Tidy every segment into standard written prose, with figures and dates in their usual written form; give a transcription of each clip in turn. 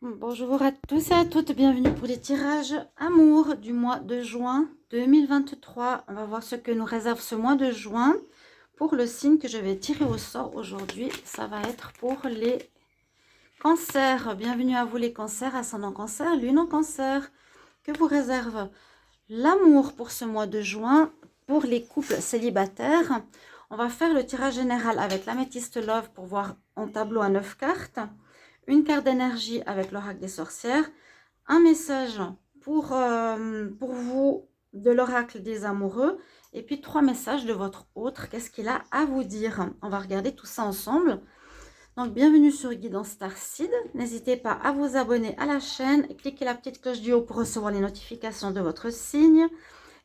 Bonjour à tous et à toutes, bienvenue pour les tirages amour du mois de juin 2023. On va voir ce que nous réserve ce mois de juin pour le signe que je vais tirer au sort aujourd'hui. Ça va être pour les cancers. Bienvenue à vous les cancers, ascendant cancer, lune en cancer. Que vous réserve l'amour pour ce mois de juin pour les couples célibataires? On va faire le tirage général avec l'améthyste love pour voir en tableau à 9 cartes. Une carte d'énergie avec l'oracle des sorcières, un message pour vous de l'oracle des amoureux, et puis 3 messages de votre autre. Qu'est-ce qu'il a à vous dire? On va regarder tout ça ensemble. Donc, bienvenue sur Guidance Starseed. N'hésitez pas à vous abonner à la chaîne et cliquez la petite cloche du haut pour recevoir les notifications de votre signe.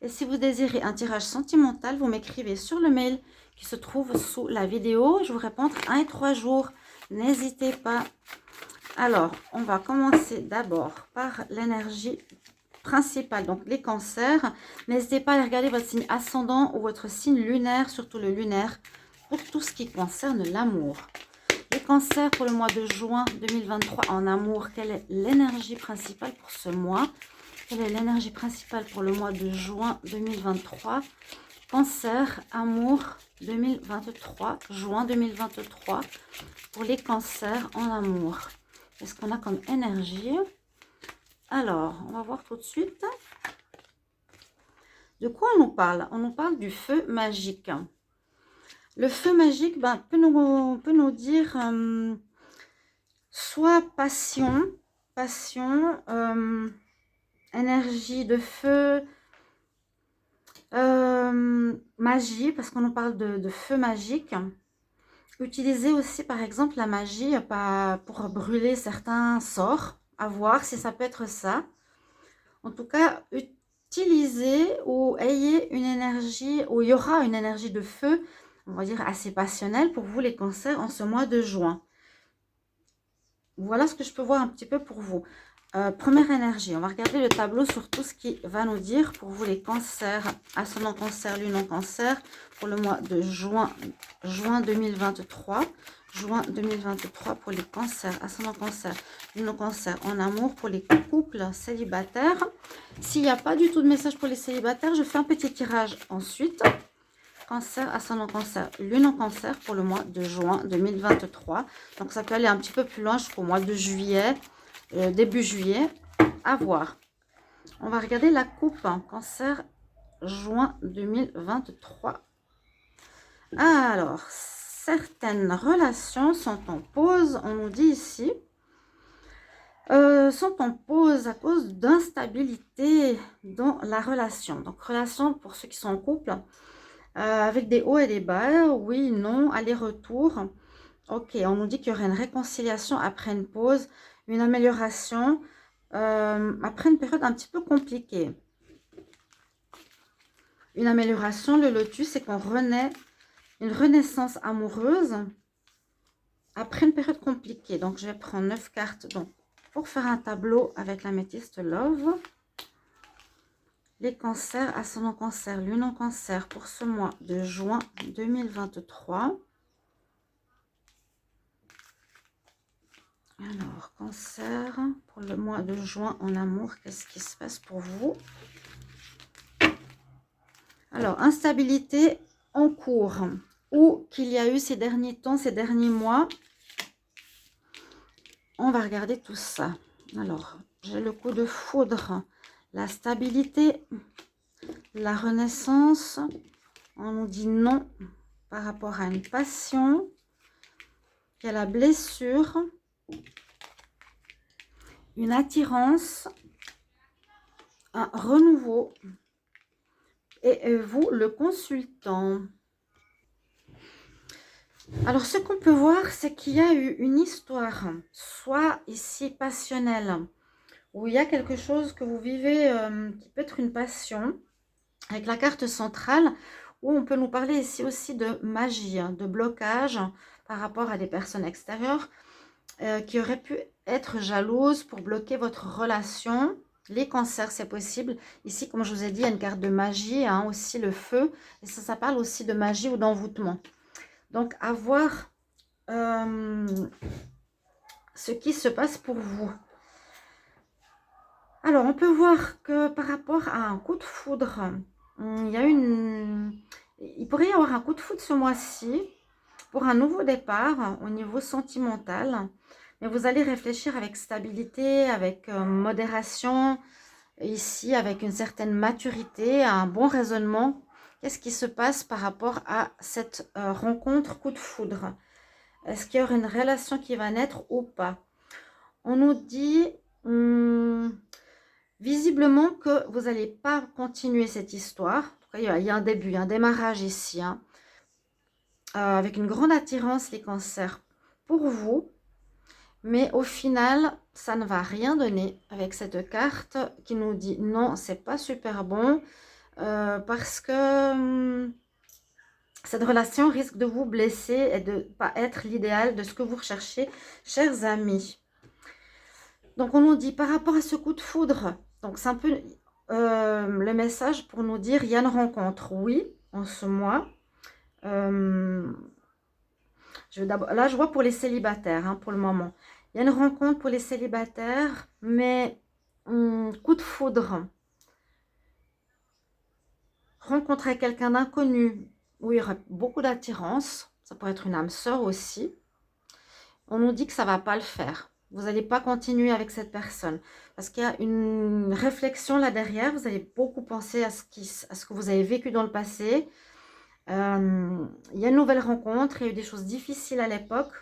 Et si vous désirez un tirage sentimental, vous m'écrivez sur le mail qui se trouve sous la vidéo. Je vous réponds entre 1 et 3 jours. N'hésitez pas. Alors, on va commencer d'abord par l'énergie principale, donc les cancers. N'hésitez pas à regarder votre signe ascendant ou votre signe lunaire, surtout le lunaire, pour tout ce qui concerne l'amour. Les cancers pour le mois de juin 2023 en amour, quelle est l'énergie principale pour ce mois? Quelle est l'énergie principale pour le mois de juin 2023? Cancer, amour 2023, juin 2023, pour les cancers en amour. Qu'est-ce qu'on a comme énergie? Alors, on va voir tout de suite. De quoi on nous parle? On nous parle du feu magique. Le feu magique peut nous dire soit passion, énergie de feu, magie, parce qu'on nous parle de feu magique. Utilisez aussi par exemple la magie pour brûler certains sorts, à voir si ça peut être ça. En tout cas, utilisez ou ayez une énergie, ou il y aura une énergie de feu, on va dire assez passionnelle pour vous les cancers en ce mois de juin. Voilà ce que je peux voir un petit peu pour vous. Première énergie, on va regarder le tableau sur tout ce qui va nous dire pour vous les cancers, ascendant cancer, lune en cancer, pour le mois de juin 2023. Juin 2023 pour les cancers, ascendant cancer, lune en cancer, en amour, pour les couples célibataires. S'il n'y a pas du tout de message pour les célibataires, je fais un petit tirage ensuite. Cancer, ascendant cancer, lune en cancer pour le mois de juin 2023. Donc ça peut aller un petit peu plus loin jusqu'au mois de juillet. Début juillet, à voir. On va regarder la coupe, cancer, juin 2023. Alors, certaines relations sont en pause, on nous dit ici, sont en pause à cause d'instabilité dans la relation. Donc, relation pour ceux qui sont en couple, avec des hauts et des bas, oui, non, aller-retour. Ok, on nous dit qu'il y aurait une réconciliation après une pause, une amélioration après une période un petit peu compliquée. Une amélioration, le lotus, c'est qu'on renaît, une renaissance amoureuse après une période compliquée. Donc, je vais prendre 9 cartes donc, pour faire un tableau avec l'améthyste love. Les cancers, ascendant cancer, lune en cancer pour ce mois de juin 2023. Alors, cancer, pour le mois de juin en amour, qu'est-ce qui se passe pour vous? Alors, instabilité en cours, ou qu'il y a eu ces derniers temps, ces derniers mois. On va regarder tout ça. Alors, j'ai le coup de foudre, la stabilité, la renaissance. On nous dit non par rapport à une passion. Il y a la blessure. Une attirance, un renouveau, et vous, le consultant. Alors, ce qu'on peut voir, c'est qu'il y a eu une histoire, soit ici passionnelle, où il y a quelque chose que vous vivez qui peut être une passion, avec la carte centrale, où on peut nous parler ici aussi de magie, de blocage par rapport à des personnes extérieures qui auraient pu être jalouses pour bloquer votre relation. Les cancers, c'est possible. Ici, comme je vous ai dit, il y a une carte de magie, hein, aussi le feu. Et ça parle aussi de magie ou d'envoûtement. Donc, à voir ce qui se passe pour vous. Alors, on peut voir que par rapport à un coup de foudre, il pourrait y avoir un coup de foudre ce mois-ci pour un nouveau départ au niveau sentimental. Mais vous allez réfléchir avec stabilité, avec modération, ici avec une certaine maturité, un bon raisonnement. Qu'est-ce qui se passe par rapport à cette rencontre coup de foudre? Est-ce qu'il y aura une relation qui va naître ou pas? On nous dit visiblement que vous n'allez pas continuer cette histoire. En tout cas, il y a un début, un démarrage ici, hein, avec une grande attirance les cancers pour vous. Mais au final, ça ne va rien donner avec cette carte qui nous dit non, c'est pas super bon parce que cette relation risque de vous blesser et de ne pas être l'idéal de ce que vous recherchez, chers amis. Donc on nous dit par rapport à ce coup de foudre, donc c'est un peu le message pour nous dire il y a une rencontre, oui, en ce mois. Là, je vois pour les célibataires, hein, pour le moment. Il y a une rencontre pour les célibataires, mais coup de foudre. Rencontrer quelqu'un d'inconnu, où il y aura beaucoup d'attirance. Ça pourrait être une âme sœur aussi. On nous dit que ça ne va pas le faire. Vous n'allez pas continuer avec cette personne. Parce qu'il y a une réflexion là derrière. Vous allez beaucoup penser à ce que vous avez vécu dans le passé. Il y a une nouvelle rencontre. Il y a eu des choses difficiles à l'époque.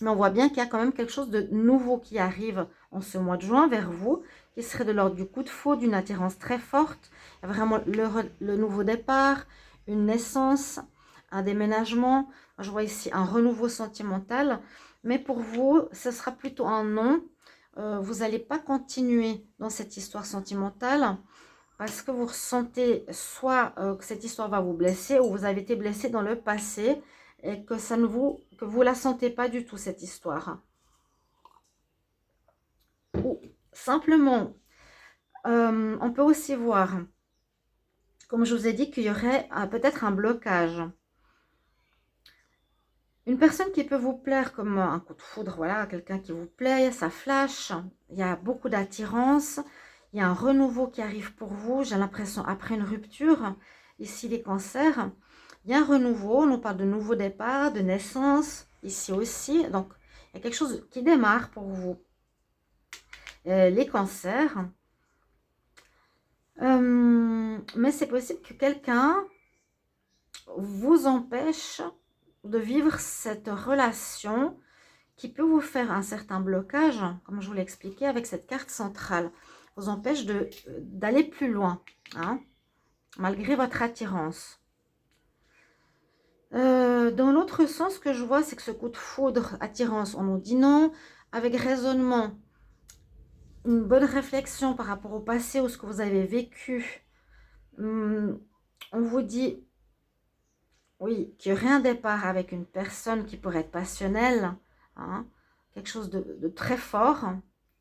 Mais on voit bien qu'il y a quand même quelque chose de nouveau qui arrive en ce mois de juin vers vous, qui serait de l'ordre du coup de foudre, d'une attirance très forte. Il y a vraiment le nouveau départ, une naissance, un déménagement. Je vois ici un renouveau sentimental. Mais pour vous, ce sera plutôt un non. Vous n'allez pas continuer dans cette histoire sentimentale parce que vous ressentez soit que cette histoire va vous blesser ou vous avez été blessé dans le passé et que vous la sentez pas du tout cette histoire. Ou simplement, on peut aussi voir, comme je vous ai dit, qu'il y aurait peut-être un blocage. Une personne qui peut vous plaire comme un coup de foudre, voilà, quelqu'un qui vous plaît, ça flash, il y a beaucoup d'attirance, il y a un renouveau qui arrive pour vous, j'ai l'impression après une rupture, ici les cancers, il y a un renouveau, on nous parle de nouveau départ, de naissance, ici aussi, donc il y a quelque chose qui démarre pour vous. Les cancers, mais c'est possible que quelqu'un vous empêche de vivre cette relation qui peut vous faire un certain blocage, comme je vous l'ai expliqué avec cette carte centrale, vous empêche d'aller plus loin, hein, malgré votre attirance. Dans l'autre sens que je vois, c'est que ce coup de foudre, attirance, on nous dit non, avec raisonnement, une bonne réflexion par rapport au passé ou ce que vous avez vécu, on vous dit oui, qu'il y aurait un départ avec une personne qui pourrait être passionnelle, hein, quelque chose de très fort,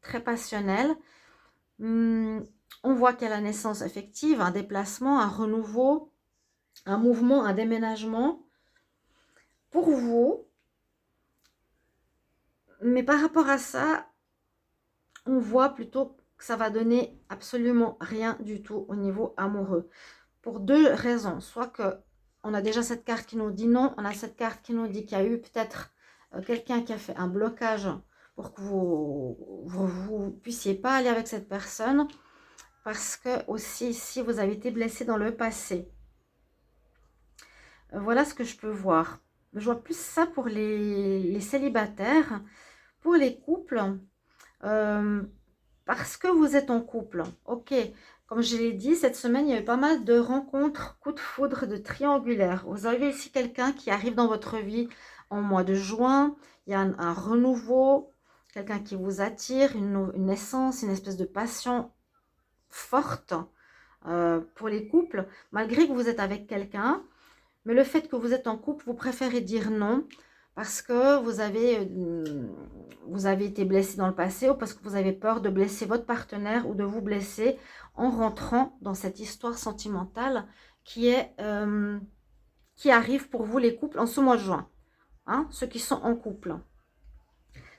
très passionnel. On voit qu'il y a la naissance effective, un déplacement, un renouveau, un mouvement, un déménagement pour vous. Mais par rapport à ça, on voit plutôt que ça va donner absolument rien du tout au niveau amoureux. Pour deux raisons. Soit que on a déjà cette carte qui nous dit non, on a cette carte qui nous dit qu'il y a eu peut-être quelqu'un qui a fait un blocage pour que vous puissiez pas aller avec cette personne. Parce que aussi, si vous avez été blessé dans le passé. Voilà ce que je peux voir. Je vois plus ça pour les célibataires. Pour les couples, parce que vous êtes en couple. Ok, comme je l'ai dit, cette semaine, il y a eu pas mal de rencontres, coups de foudre, de triangulaires. Vous avez ici quelqu'un qui arrive dans votre vie en mois de juin. Il y a un renouveau, quelqu'un qui vous attire, une naissance, une espèce de passion forte pour les couples, malgré que vous êtes avec quelqu'un. Mais le fait que vous êtes en couple, vous préférez dire non parce que vous avez été blessé dans le passé ou parce que vous avez peur de blesser votre partenaire ou de vous blesser en rentrant dans cette histoire sentimentale qui arrive pour vous les couples en ce mois de juin, hein, ceux qui sont en couple.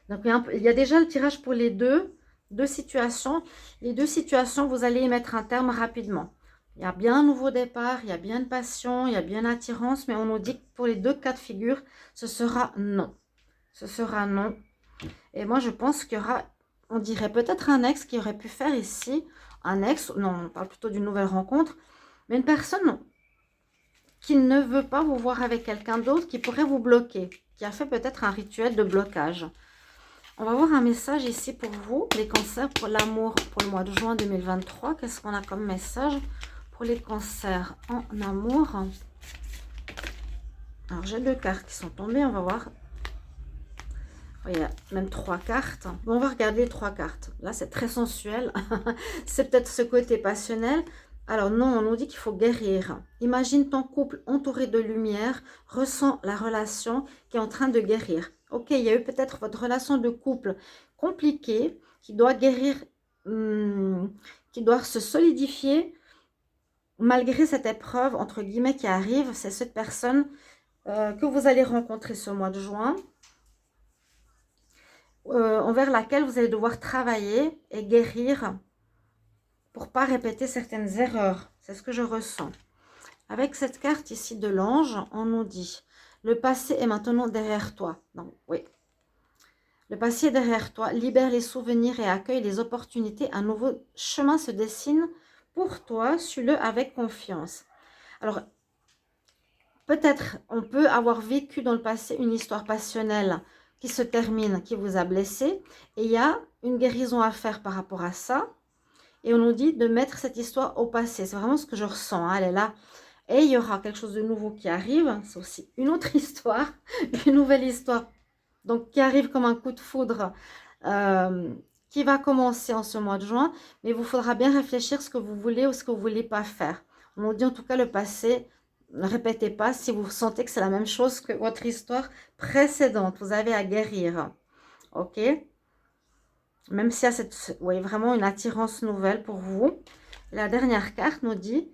Donc il y a déjà le tirage pour les deux deux situations. Les deux situations, vous allez y mettre un terme rapidement. Il y a bien un nouveau départ, il y a bien une passion, il y a bien une attirance, mais on nous dit que pour les deux cas de figure, ce sera non. Ce sera non. Et moi, je pense qu'il y aura, on dirait peut-être un ex qui aurait pu faire ici, un ex, non, on parle plutôt d'une nouvelle rencontre, mais une personne qui ne veut pas vous voir avec quelqu'un d'autre, qui pourrait vous bloquer, qui a fait peut-être un rituel de blocage. On va voir un message ici pour vous, les cancers, pour l'amour, pour le mois de juin 2023. Qu'est-ce qu'on a comme message pour les cancers en amour? Alors, j'ai deux cartes qui sont tombées, on va voir. Il y a même trois cartes. Bon, on va regarder les trois cartes. Là, c'est très sensuel. C'est peut-être ce côté passionnel. Alors non, on nous dit qu'il faut guérir. Imagine ton couple entouré de lumière, ressens la relation qui est en train de guérir. Ok, il y a eu peut-être votre relation de couple compliquée qui doit guérir, qui doit se solidifier malgré cette épreuve, entre guillemets, qui arrive. C'est cette personne que vous allez rencontrer ce mois de juin. Envers laquelle vous allez devoir travailler et guérir pour ne pas répéter certaines erreurs. C'est ce que je ressens. Avec cette carte ici de l'ange, on nous dit « Le passé est maintenant derrière toi. » Donc, oui. Le passé est derrière toi. Libère les souvenirs et accueille les opportunités. Un nouveau chemin se dessine pour toi. Suis-le avec confiance. Alors, peut-être on peut avoir vécu dans le passé une histoire passionnelle qui se termine, qui vous a blessé. Et il y a une guérison à faire par rapport à ça. Et on nous dit de mettre cette histoire au passé. C'est vraiment ce que je ressens. Hein, elle est là. Et il y aura quelque chose de nouveau qui arrive. C'est aussi une autre histoire. Une nouvelle histoire. Donc, qui arrive comme un coup de foudre. Qui va commencer en ce mois de juin. Mais il vous faudra bien réfléchir ce que vous voulez ou ce que vous ne voulez pas faire. On nous dit en tout cas le passé. Ne répétez pas si vous sentez que c'est la même chose que votre histoire précédente. Vous avez à guérir. Ok? Même s'il y a cette, oui, vraiment une attirance nouvelle pour vous. La dernière carte nous dit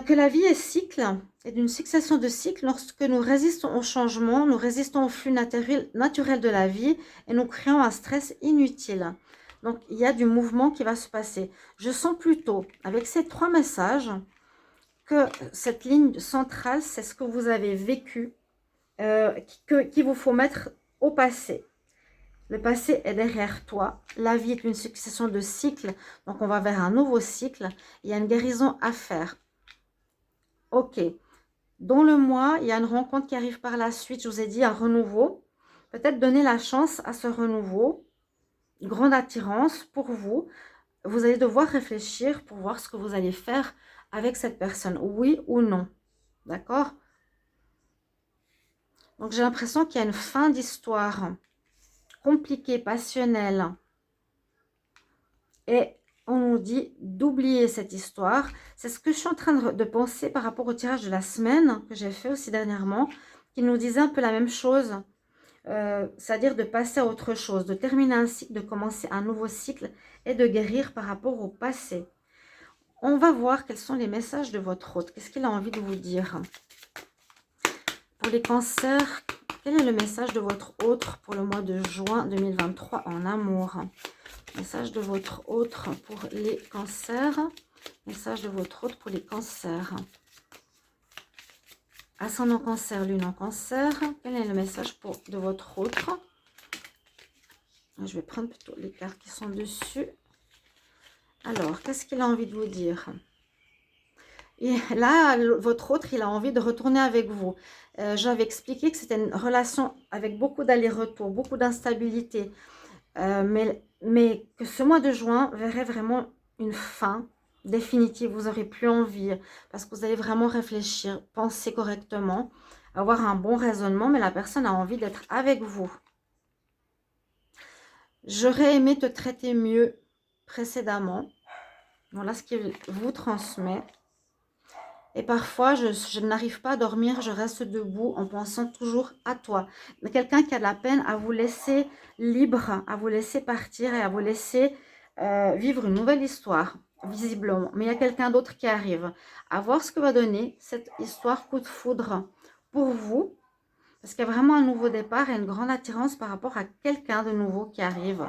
que la vie est cycle, est d'une succession de cycles. Lorsque nous résistons au changement, nous résistons au flux naturel de la vie et nous créons un stress inutile. Donc, il y a du mouvement qui va se passer. Je sens plutôt, avec ces trois messages, que cette ligne centrale, c'est ce que vous avez vécu, qu'il vous faut mettre au passé. Le passé est derrière toi. La vie est une succession de cycles. Donc, on va vers un nouveau cycle. Il y a une guérison à faire. Ok. Dans le mois, il y a une rencontre qui arrive par la suite. Je vous ai dit un renouveau. Peut-être donner la chance à ce renouveau. Une grande attirance pour vous. Vous allez devoir réfléchir pour voir ce que vous allez faire avec cette personne. Oui ou non. D'accord? Donc, j'ai l'impression qu'il y a une fin d'histoire compliquée, passionnelle. Et on nous dit d'oublier cette histoire. C'est ce que je suis en train de penser par rapport au tirage de la semaine que j'ai fait aussi dernièrement, qui nous disait un peu la même chose. C'est-à-dire de passer à autre chose, de terminer un cycle, de commencer un nouveau cycle et de guérir par rapport au passé. On va voir quels sont les messages de votre hôte. Qu'est-ce qu'il a envie de vous dire? Pour les cancers, quel est le message de votre hôte pour le mois de juin 2023 en amour? Message de votre hôte pour les cancers. Message de votre hôte pour les cancers. Ascendant cancer, lune en cancer. Quel est le message de votre hôte? Je vais prendre plutôt les cartes qui sont dessus. Alors, qu'est-ce qu'il a envie de vous dire? Et là, votre autre, il a envie de retourner avec vous. J'avais expliqué que c'était une relation avec beaucoup d'allers-retours, beaucoup d'instabilité. Mais que ce mois de juin verrait vraiment une fin définitive. Vous n'aurez plus envie parce que vous allez vraiment réfléchir, penser correctement, avoir un bon raisonnement, mais la personne a envie d'être avec vous. J'aurais aimé te traiter mieux précédemment. Voilà ce qu'il vous transmet. Et parfois, je n'arrive pas à dormir, je reste debout en pensant toujours à toi. Mais quelqu'un qui a de la peine à vous laisser libre, à vous laisser partir et à vous laisser vivre une nouvelle histoire, visiblement. Mais il y a quelqu'un d'autre qui arrive. À voir ce que va donner cette histoire coup de foudre pour vous. Parce qu'il y a vraiment un nouveau départ et une grande attirance par rapport à quelqu'un de nouveau qui arrive.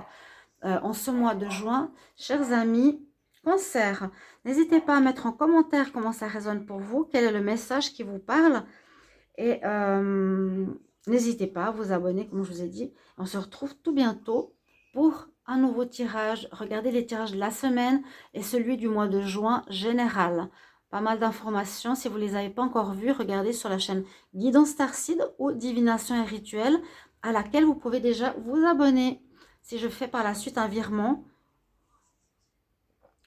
en ce mois de juin. Chers amis, Cancer, n'hésitez pas à mettre en commentaire comment ça résonne pour vous, quel est le message qui vous parle. Et n'hésitez pas à vous abonner, comme je vous ai dit. On se retrouve tout bientôt pour un nouveau tirage. Regardez les tirages de la semaine et celui du mois de juin général. Pas mal d'informations. Si vous ne les avez pas encore vues, regardez sur la chaîne Guidance Starseed ou Divination et Rituel, à laquelle vous pouvez déjà vous abonner. Si je fais par la suite un virement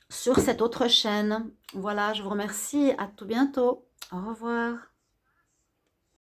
sur cette autre chaîne. Voilà, je vous remercie. À tout bientôt. Au revoir.